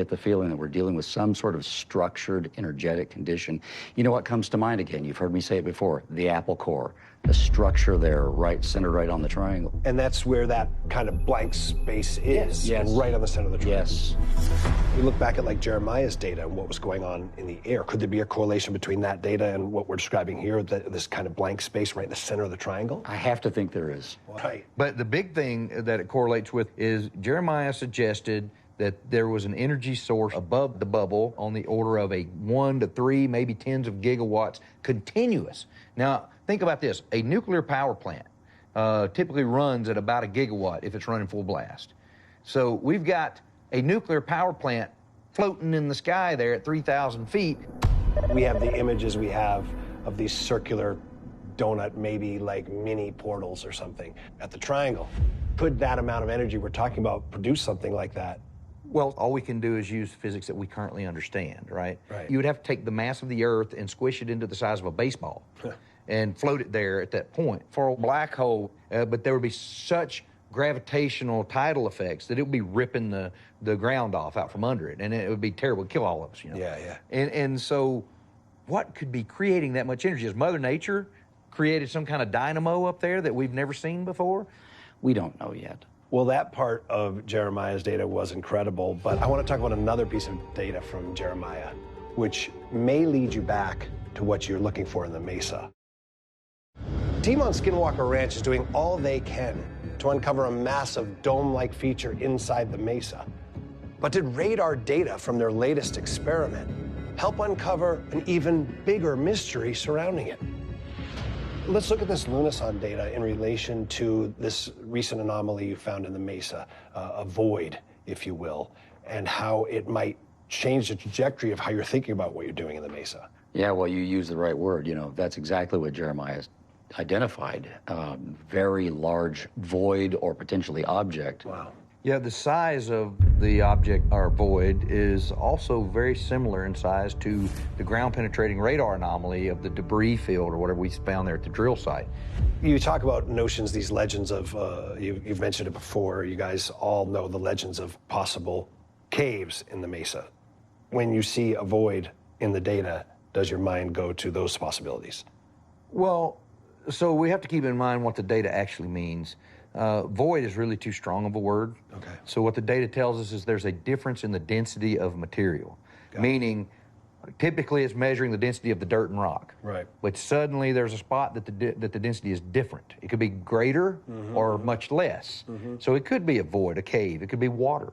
Get the feeling that we're dealing with some sort of structured, energetic condition. You know what comes to mind again? You've heard me say it before, the apple core. The structure there, right, centered right on the triangle. And that's where that kind of blank space is, yes. Right on the center of the triangle. Yes. We look back at like Jeremiah's data and what was going on in the air. Could there be a correlation between that data and what we're describing here, this kind of blank space right in the center of the triangle? I have to think there is. Right. But the big thing that it correlates with is Jeremiah suggested that there was an energy source above the bubble on the order of a 1 to 3, maybe tens of gigawatts continuous. Now, think about this. A nuclear power plant typically runs at about a gigawatt if it's running full blast. So we've got a nuclear power plant floating in the sky there at 3,000 feet. We have the images we have of these circular donut, maybe like mini portals or something at the triangle. Could that amount of energy we're talking about produce something like that? Well, all we can do is use physics that we currently understand, right? Right. You would have to take the mass of the Earth and squish it into the size of a baseball and float it there at that point for a black hole. But there would be such gravitational tidal effects that it would be ripping the ground off out from under it, and it would be terrible. It'd kill all of us, you know? Yeah. And so what could be creating that much energy? Has Mother Nature created some kind of dynamo up there that we've never seen before? We don't know yet. Well, that part of Jeremiah's data was incredible, but I want to talk about another piece of data from Jeremiah, which may lead you back to what you're looking for in the mesa. The team on Skinwalker Ranch is doing all they can to uncover a massive dome-like feature inside the mesa. But did radar data from their latest experiment help uncover an even bigger mystery surrounding it? Let's look at this Lunason data in relation to this recent anomaly you found in the mesa, a void, if you will, and how it might change the trajectory of how you're thinking about what you're doing in the mesa. Yeah, well, you use the right word. You know, that's exactly what Jeremiah identified. Very large void or potentially object. Wow. Yeah, the size of the object or void is also very similar in size to the ground-penetrating radar anomaly of the debris field or whatever we found there at the drill site. You talk about notions, these legends of, you've mentioned it before, you guys all know the legends of possible caves in the mesa. When you see a void in the data, does your mind go to those possibilities? Well, so we have to keep in mind what the data actually means. Void is really too strong of a word. Okay. So what the data tells us is there's a difference in the density of material, meaning typically it's measuring the density of the dirt and rock. Right. But suddenly there's a spot that the density is different. It could be greater or much less. So it could be a void, a cave. It could be water,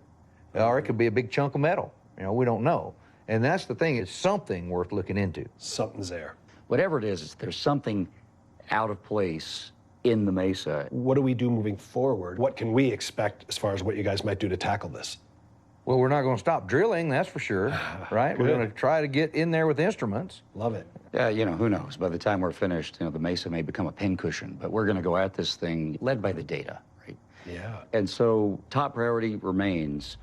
or it could be a big chunk of metal. You know, we don't know. And that's the thing. It's something worth looking into. Something's there. Whatever it is, there's something out of place in the mesa. What do we do moving forward? What can we expect as far as what you guys might do to tackle this? Well, we're not going to stop drilling, that's for sure, right? We're going to try to get in there with instruments. Love it. Yeah, you know, who knows? By the time we're finished, you know, the mesa may become a pincushion, but we're going to go at this thing led by the data, right? Yeah. And so top priority remains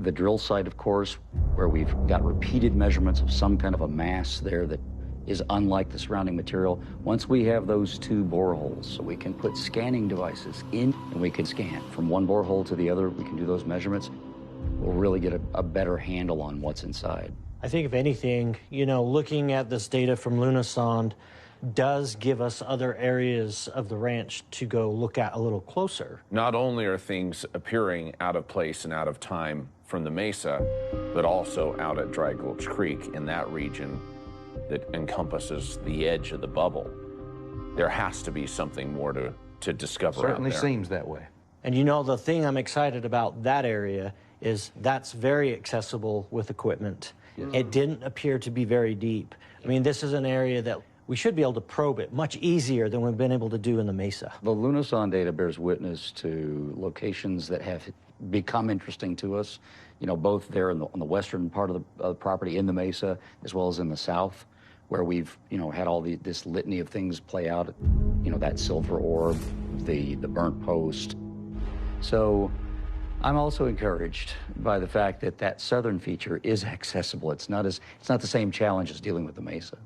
the drill site, of course, where we've got repeated measurements of some kind of a mass there that is unlike the surrounding material. Once we have those 2 boreholes, so we can put scanning devices in and we can scan from one borehole to the other, we can do those measurements, we'll really get a better handle on what's inside. I think if anything, you know, looking at this data from Lunasonde does give us other areas of the ranch to go look at a little closer. Not only are things appearing out of place and out of time from the mesa, but also out at Dry Gulch Creek in that region that encompasses the edge of the bubble. There has to be something more to discover Certainly out there. seems that way. And you know, the thing I'm excited about that area is that's very accessible with equipment. Yes. It didn't appear to be very deep. I mean, this is an area that we should be able to probe it much easier than we've been able to do in the mesa. The Lunasonde data bears witness to locations that have become interesting to us, you know, both there on the western part of the property in the mesa, as well as in the south, where we've, you know, had all this litany of things play out, you know, that silver orb, the burnt post. So I'm also encouraged by the fact that that southern feature is accessible. It's not the same challenge as dealing with the mesa.